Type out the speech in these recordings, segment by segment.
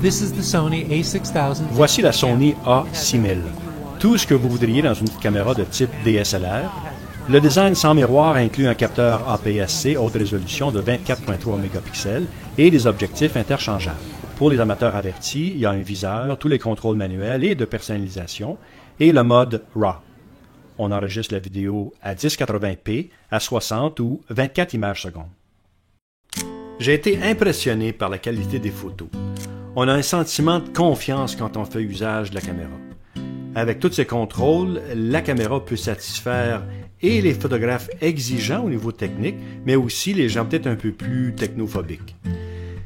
This is the Sony a6000. Voici la Sony A6000. Tout ce que vous voudriez dans une caméra de type DSLR. Le design sans miroir inclut un capteur APS-C haute résolution de 24.3 mégapixels et des objectifs interchangeables. Pour les amateurs avertis, il y a un viseur, tous les contrôles manuels et de personnalisation et le mode RAW. On enregistre la vidéo à 1080p, à 60 ou 24 images secondes. J'ai été impressionné par la qualité des photos. On a un sentiment de confiance quand on fait usage de la caméra. Avec tous ces contrôles, la caméra peut satisfaire et les photographes exigeants au niveau technique, mais aussi les gens peut-être un peu plus technophobiques.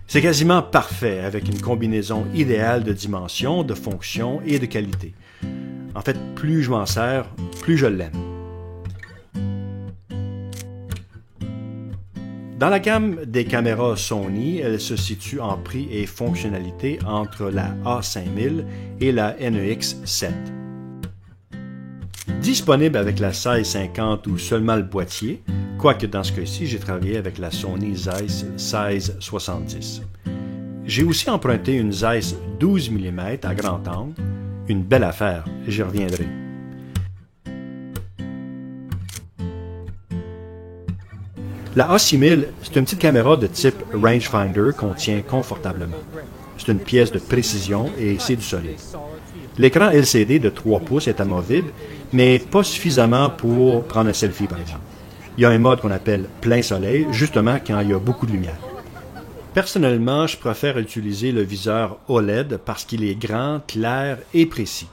C'est quasiment parfait avec une combinaison idéale de dimensions, de fonctions et de qualité. En fait, plus je m'en sers, plus je l'aime. Dans la gamme des caméras Sony, elle se situe en prix et fonctionnalité entre la A5000 et la NEX7. Disponible avec la Zeiss 50 ou seulement le boîtier, quoique dans ce cas-ci, j'ai travaillé avec la Sony Zeiss 16-70. J'ai aussi emprunté une Zeiss 12 mm à grand angle, une belle affaire, j'y reviendrai. La A6000, c'est une petite caméra de type rangefinder qu'on tient confortablement. C'est une pièce de précision et c'est du solide. L'écran LCD de 3 pouces est amovible, mais pas suffisamment pour prendre un selfie par exemple. Il y a un mode qu'on appelle plein soleil, justement quand il y a beaucoup de lumière. Personnellement, je préfère utiliser le viseur OLED parce qu'il est grand, clair et précis.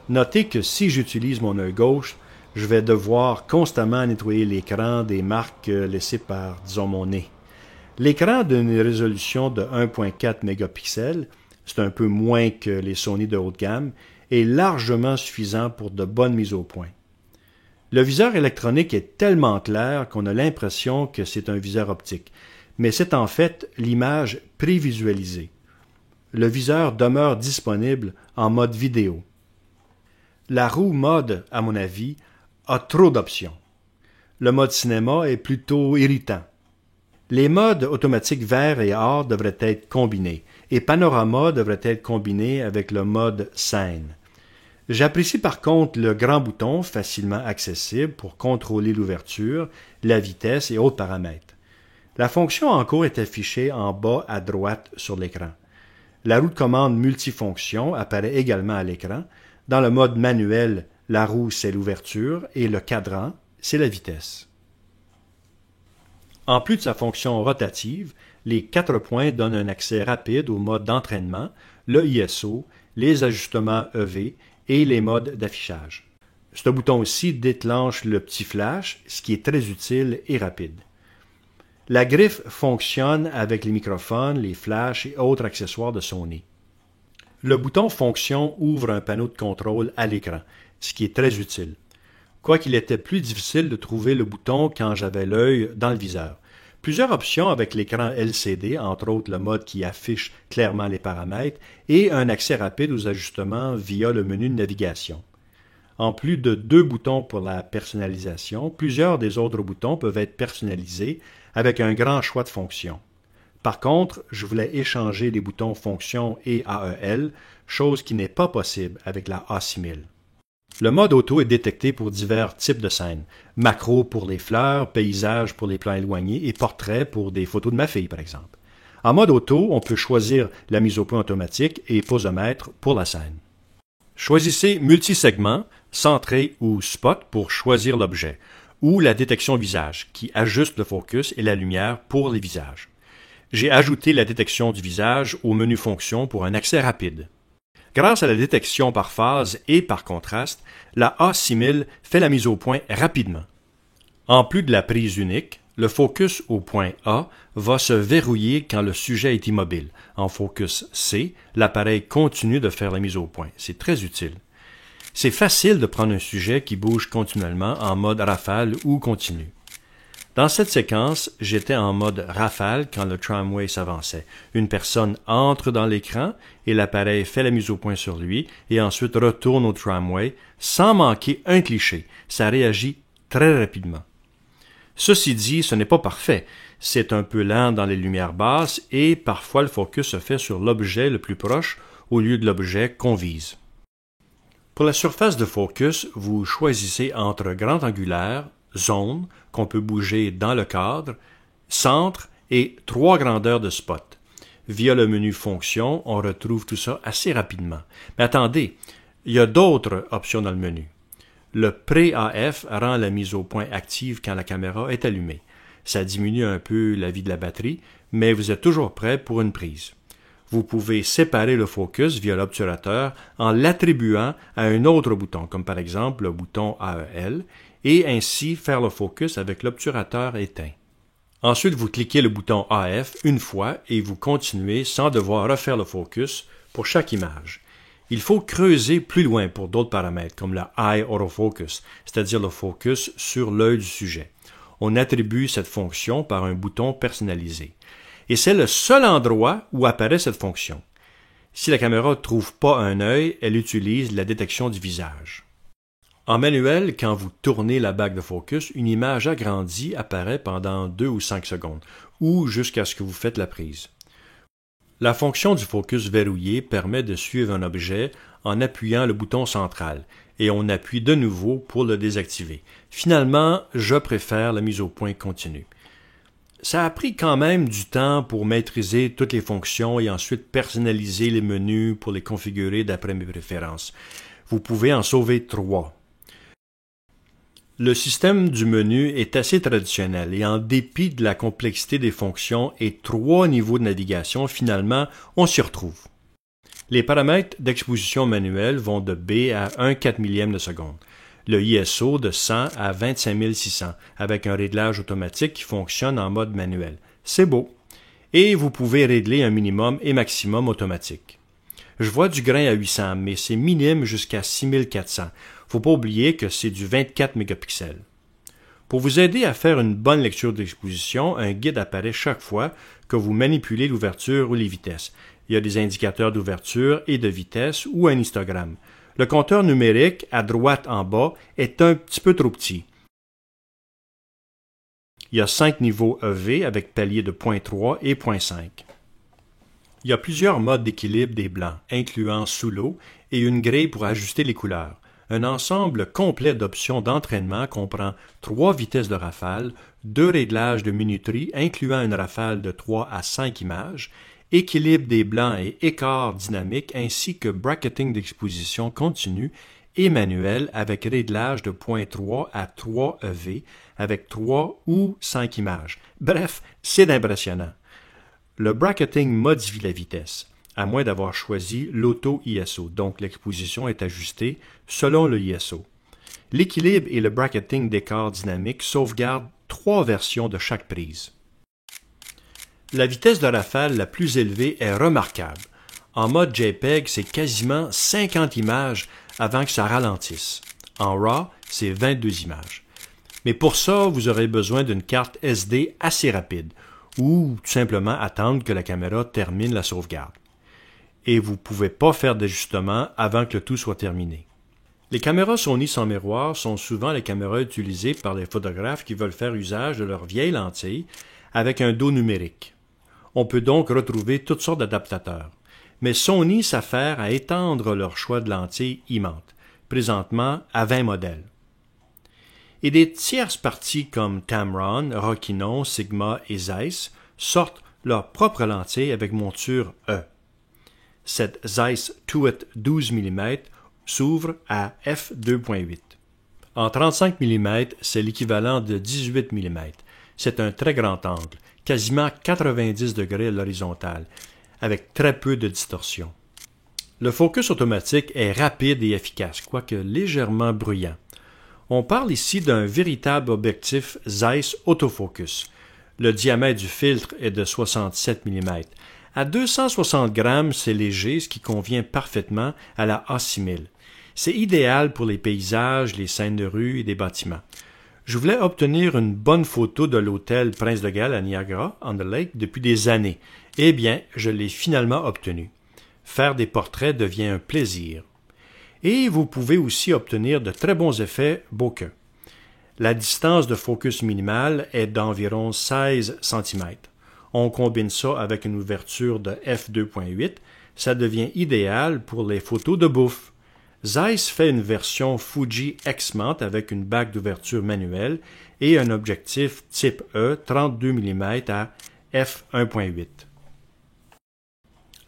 Notez que si j'utilise mon œil gauche, je vais devoir constamment nettoyer l'écran des marques laissées par, disons, mon nez. L'écran d'une résolution de 1.4 mégapixels, c'est un peu moins que les Sony de haut de gamme, est largement suffisant pour de bonnes mises au point. Le viseur électronique est tellement clair qu'on a l'impression que c'est un viseur optique, mais c'est en fait l'image prévisualisée. Le viseur demeure disponible en mode vidéo. La roue mode, à mon avis, a trop d'options. Le mode cinéma est plutôt irritant. Les modes automatiques vert et or devraient être combinés, et panorama devrait être combiné avec le mode scène. J'apprécie par contre le grand bouton facilement accessible pour contrôler l'ouverture, la vitesse et autres paramètres. La fonction en cours est affichée en bas à droite sur l'écran. La roue de commande multifonction apparaît également à l'écran. Dans le mode manuel, la roue, c'est l'ouverture et le cadran, c'est la vitesse. En plus de sa fonction rotative, les 4 points donnent un accès rapide au mode d'entraînement, le ISO, les ajustements EV et les modes d'affichage. Ce bouton aussi déclenche le petit flash, ce qui est très utile et rapide. La griffe fonctionne avec les microphones, les flashs et autres accessoires de Sony. Le bouton fonction ouvre un panneau de contrôle à l'écran, ce qui est très utile. Quoiqu'il était plus difficile de trouver le bouton quand j'avais l'œil dans le viseur. Plusieurs options avec l'écran LCD, entre autres le mode qui affiche clairement les paramètres, et un accès rapide aux ajustements via le menu de navigation. En plus de 2 boutons pour la personnalisation, plusieurs des autres boutons peuvent être personnalisés avec un grand choix de fonctions. Par contre, je voulais échanger les boutons fonction et AEL, chose qui n'est pas possible avec la A6000. Le mode auto est détecté pour divers types de scènes. Macro pour les fleurs, paysage pour les plans éloignés et portrait pour des photos de ma fille, par exemple. En mode auto, on peut choisir la mise au point automatique et posemètre pour la scène. Choisissez multisegment, centré ou spot pour choisir l'objet, ou la détection visage, qui ajuste le focus et la lumière pour les visages. J'ai ajouté la détection du visage au menu fonction pour un accès rapide. Grâce à la détection par phase et par contraste, la A6000 fait la mise au point rapidement. En plus de la prise unique, le focus au point A va se verrouiller quand le sujet est immobile. En focus C, l'appareil continue de faire la mise au point. C'est très utile. C'est facile de prendre un sujet qui bouge continuellement en mode rafale ou continu. Dans cette séquence, j'étais en mode rafale quand le tramway s'avançait. Une personne entre dans l'écran et l'appareil fait la mise au point sur lui et ensuite retourne au tramway sans manquer un cliché. Ça réagit très rapidement. Ceci dit, ce n'est pas parfait. C'est un peu lent dans les lumières basses et parfois le focus se fait sur l'objet le plus proche au lieu de l'objet qu'on vise. Pour la surface de focus, vous choisissez entre grand angulaire, zone, qu'on peut bouger dans le cadre, centre et 3 grandeurs de spot. Via le menu Fonction, on retrouve tout ça assez rapidement. Mais attendez, il y a d'autres options dans le menu. Le Pré-AF rend la mise au point active quand la caméra est allumée. Ça diminue un peu la vie de la batterie, mais vous êtes toujours prêt pour une prise. Vous pouvez séparer le focus via l'obturateur en l'attribuant à un autre bouton, comme par exemple le bouton AEL, et ainsi faire le focus avec l'obturateur éteint. Ensuite, vous cliquez le bouton AF une fois et vous continuez sans devoir refaire le focus pour chaque image. Il faut creuser plus loin pour d'autres paramètres, comme le Eye Autofocus, c'est-à-dire le focus sur l'œil du sujet. On attribue cette fonction par un bouton personnalisé. Et c'est le seul endroit où apparaît cette fonction. Si la caméra ne trouve pas un œil, elle utilise la détection du visage. En manuel, quand vous tournez la bague de focus, une image agrandie apparaît pendant 2 ou 5 secondes, ou jusqu'à ce que vous faites la prise. La fonction du focus verrouillé permet de suivre un objet en appuyant le bouton central, et on appuie de nouveau pour le désactiver. Finalement, je préfère la mise au point continue. Ça a pris quand même du temps pour maîtriser toutes les fonctions et ensuite personnaliser les menus pour les configurer d'après mes préférences. Vous pouvez en sauver 3. Le système du menu est assez traditionnel et en dépit de la complexité des fonctions et 3 niveaux de navigation, finalement, on s'y retrouve. Les paramètres d'exposition manuelle vont de B à 1/4 millième de seconde. Le ISO de 100 à 25 600 avec un réglage automatique qui fonctionne en mode manuel. C'est beau. Et vous pouvez régler un minimum et maximum automatique. Je vois du grain à 800, mais c'est minime jusqu'à 6400. Faut pas oublier que c'est du 24 mégapixels. Pour vous aider à faire une bonne lecture d'exposition, un guide apparaît chaque fois que vous manipulez l'ouverture ou les vitesses. Il y a des indicateurs d'ouverture et de vitesse ou un histogramme. Le compteur numérique, à droite en bas, est un petit peu trop petit. Il y a 5 niveaux EV avec palier de 0.3 et 0.5. Il y a plusieurs modes d'équilibre des blancs, incluant sous l'eau et une grille pour ajuster les couleurs. Un ensemble complet d'options d'entraînement comprend 3 vitesses de rafale, 2 réglages de minuterie incluant une rafale de 3 à 5 images, équilibre des blancs et écart dynamique ainsi que bracketing d'exposition continue et manuel avec réglage de 0.3 à 3 EV avec 3 ou 5 images. Bref, c'est impressionnant. Le bracketing modifie la vitesse, à moins d'avoir choisi l'auto-ISO, donc l'exposition est ajustée selon le ISO. L'équilibre et le bracketing d'écart dynamique sauvegardent 3 versions de chaque prise. La vitesse de rafale la plus élevée est remarquable. En mode JPEG, c'est quasiment 50 images avant que ça ralentisse. En RAW, c'est 22 images. Mais pour ça, vous aurez besoin d'une carte SD assez rapide ou tout simplement attendre que la caméra termine la sauvegarde. Et vous ne pouvez pas faire d'ajustement avant que le tout soit terminé. Les caméras Sony sans miroir sont souvent les caméras utilisées par les photographes qui veulent faire usage de leurs vieilles lentilles avec un dos numérique. On peut donc retrouver toutes sortes d'adaptateurs. Mais Sony s'affaire à étendre leur choix de lentilles aimantes, présentement à 20 modèles. Et des tierces parties comme Tamron, Rokinon, Sigma et Zeiss sortent leurs propres lentilles avec monture E. Cette Zeiss Tuit 12 mm s'ouvre à f2.8. En 35 mm, c'est l'équivalent de 18 mm. C'est un très grand angle, quasiment 90 degrés à l'horizontale, avec très peu de distorsion. Le focus automatique est rapide et efficace, quoique légèrement bruyant. On parle ici d'un véritable objectif Zeiss Autofocus. Le diamètre du filtre est de 67 mm. À 260 grammes, c'est léger, ce qui convient parfaitement à la A6000. C'est idéal pour les paysages, les scènes de rue et des bâtiments. Je voulais obtenir une bonne photo de l'hôtel Prince de Galles à Niagara-on-the-Lake depuis des années. Eh bien, je l'ai finalement obtenu. Faire des portraits devient un plaisir. Et vous pouvez aussi obtenir de très bons effets bokeh. La distance de focus minimale est d'environ 16 cm. On combine ça avec une ouverture de f2.8, ça devient idéal pour les photos de bouffe. Zeiss fait une version Fuji X-Mount avec une bague d'ouverture manuelle et un objectif type E 32 mm à f1.8.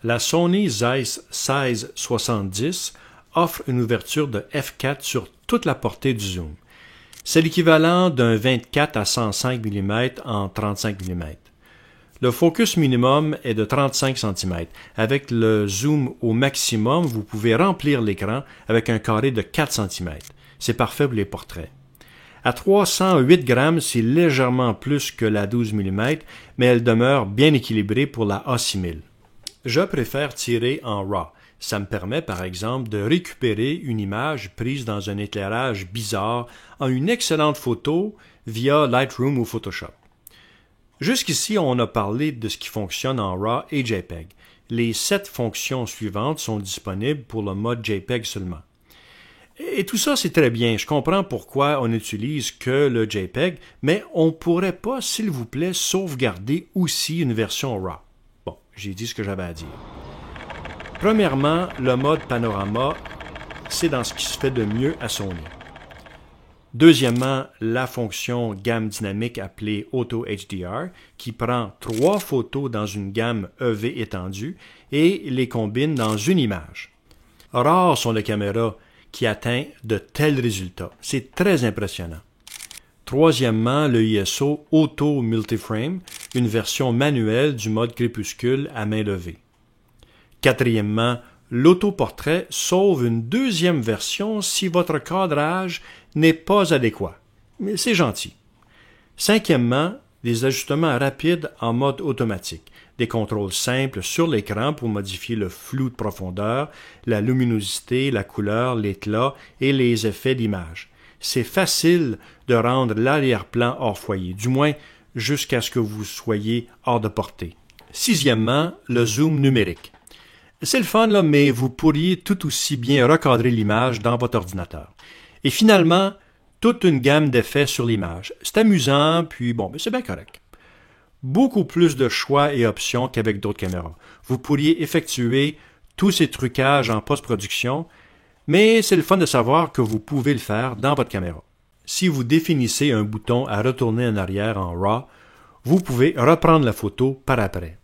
La Sony Zeiss 1670 offre une ouverture de f4 sur toute la portée du zoom. C'est l'équivalent d'un 24 à 105 mm en 35 mm. Le focus minimum est de 35 cm. Avec le zoom au maximum, vous pouvez remplir l'écran avec un carré de 4 cm. C'est parfait pour les portraits. À 308 grammes, c'est légèrement plus que la 12 mm, mais elle demeure bien équilibrée pour la A6000. Je préfère tirer en RAW. Ça me permet, par exemple, de récupérer une image prise dans un éclairage bizarre en une excellente photo via Lightroom ou Photoshop. Jusqu'ici, on a parlé de ce qui fonctionne en RAW et JPEG. Les 7 fonctions suivantes sont disponibles pour le mode JPEG seulement. Et tout ça, c'est très bien. Je comprends pourquoi on n'utilise que le JPEG, mais on ne pourrait pas, s'il vous plaît, sauvegarder aussi une version RAW. Bon, j'ai dit ce que j'avais à dire. Premièrement, le mode panorama, c'est dans ce qui se fait de mieux à Sony. Deuxièmement, la fonction gamme dynamique appelée Auto HDR, qui prend 3 photos dans une gamme EV étendue et les combine dans une image. Rares sont les caméras qui atteignent de tels résultats. C'est très impressionnant. Troisièmement, le ISO Auto Multiframe, une version manuelle du mode crépuscule à main levée. Quatrièmement, l'autoportrait sauve une deuxième version si votre cadrage n'est pas adéquat. Mais c'est gentil. Cinquièmement, des ajustements rapides en mode automatique. Des contrôles simples sur l'écran pour modifier le flou de profondeur, la luminosité, la couleur, l'éclat et les effets d'image. C'est facile de rendre l'arrière-plan hors foyer, du moins jusqu'à ce que vous soyez hors de portée. Sixièmement, le zoom numérique. C'est le fun, là, mais vous pourriez tout aussi bien recadrer l'image dans votre ordinateur. Et finalement, toute une gamme d'effets sur l'image. C'est amusant, puis bon, c'est bien correct. Beaucoup plus de choix et options qu'avec d'autres caméras. Vous pourriez effectuer tous ces trucages en post-production, mais c'est le fun de savoir que vous pouvez le faire dans votre caméra. Si vous définissez un bouton à retourner en arrière en RAW, vous pouvez reprendre la photo par après.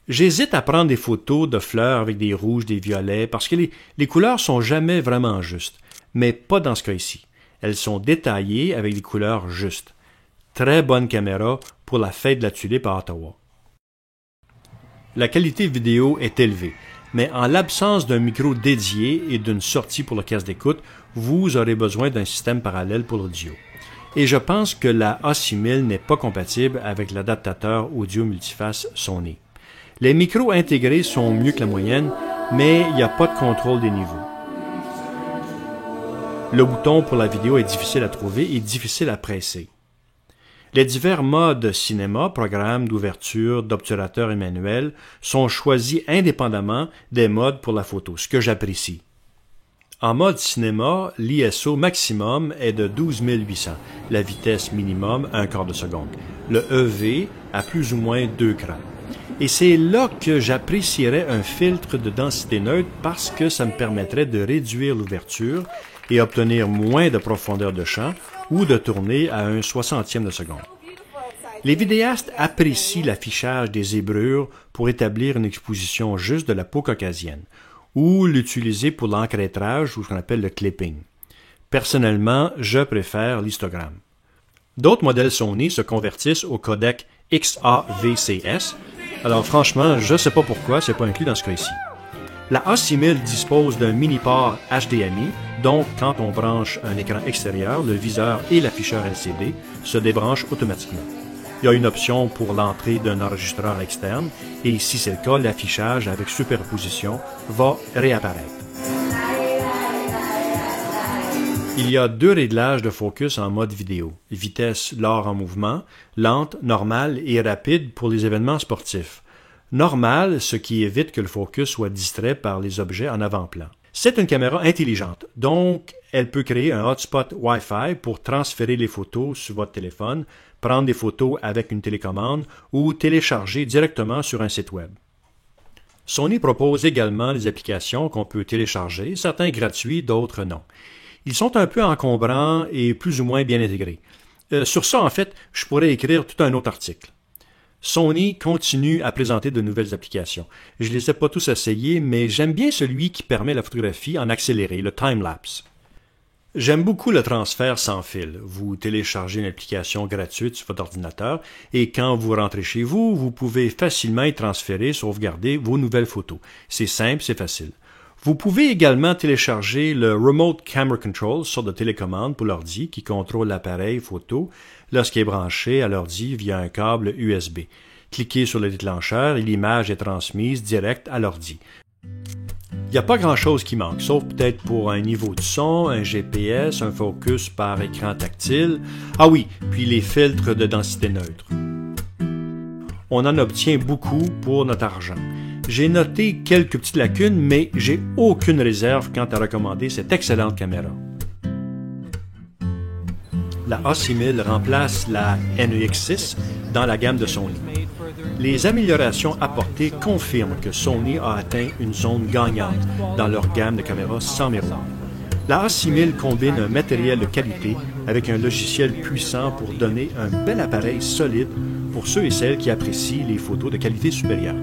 J'hésite à prendre des photos de fleurs avec des rouges, des violets, parce que les couleurs sont jamais vraiment justes, mais pas dans ce cas-ci. Elles sont détaillées avec des couleurs justes. Très bonne caméra pour la fête de la tulipe à Ottawa. La qualité vidéo est élevée, mais en l'absence d'un micro dédié et d'une sortie pour le casque d'écoute, vous aurez besoin d'un système parallèle pour l'audio. Et je pense que la A6000 n'est pas compatible avec l'adaptateur audio multiface Sony. Les micros intégrés sont mieux que la moyenne, mais il n'y a pas de contrôle des niveaux. Le bouton pour la vidéo est difficile à trouver et difficile à presser. Les divers modes cinéma, programmes d'ouverture, d'obturateur et manuel sont choisis indépendamment des modes pour la photo, ce que j'apprécie. En mode cinéma, l'ISO maximum est de 12800, la vitesse minimum 1/4 de seconde. Le EV a plus ou moins 2 crans. Et c'est là que j'apprécierais un filtre de densité neutre parce que ça me permettrait de réduire l'ouverture et obtenir moins de profondeur de champ ou de tourner à un 60e de seconde. Les vidéastes apprécient l'affichage des zébrures pour établir une exposition juste de la peau caucasienne ou l'utiliser pour l'encrêtrage ou ce qu'on appelle le clipping. Personnellement, je préfère l'histogramme. D'autres modèles Sony se convertissent au codec XAVCS. Alors franchement, je ne sais pas pourquoi, c'est pas inclus dans ce cas-ci. La A6000 dispose d'un mini-port HDMI, donc quand on branche un écran extérieur, le viseur et l'afficheur LCD se débranchent automatiquement. Il y a une option pour l'entrée d'un enregistreur externe et si c'est le cas, l'affichage avec superposition va réapparaître. Il y a 2 réglages de focus en mode vidéo. Vitesse lors en mouvement, lente, normale et rapide pour les événements sportifs. Normal, ce qui évite que le focus soit distrait par les objets en avant-plan. C'est une caméra intelligente, donc elle peut créer un hotspot Wi-Fi pour transférer les photos sur votre téléphone, prendre des photos avec une télécommande ou télécharger directement sur un site web. Sony propose également des applications qu'on peut télécharger, certains gratuits, d'autres non. Ils sont un peu encombrants et plus ou moins bien intégrés. Sur ça, en fait, je pourrais écrire tout un autre article. Sony continue à présenter de nouvelles applications. Je ne les ai pas tous essayés, mais j'aime bien celui qui permet la photographie en accéléré, le time-lapse. J'aime beaucoup le transfert sans fil. Vous téléchargez une application gratuite sur votre ordinateur et quand vous rentrez chez vous, vous pouvez facilement y transférer, sauvegarder vos nouvelles photos. C'est simple, c'est facile. Vous pouvez également télécharger le Remote Camera Control, sorte de télécommande pour l'ordi qui contrôle l'appareil photo lorsqu'il est branché à l'ordi via un câble USB. Cliquez sur le déclencheur et l'image est transmise direct à l'ordi. Il n'y a pas grand-chose qui manque, sauf peut-être pour un niveau de son, un GPS, un focus par écran tactile. Ah oui, puis les filtres de densité neutre. On en obtient beaucoup pour notre argent. J'ai noté quelques petites lacunes, mais j'ai aucune réserve quant à recommander cette excellente caméra. La A6000 remplace la NEX6 dans la gamme de Sony. Les améliorations apportées confirment que Sony a atteint une zone gagnante dans leur gamme de caméras sans miroir. La A6000 combine un matériel de qualité avec un logiciel puissant pour donner un bel appareil solide pour ceux et celles qui apprécient les photos de qualité supérieure.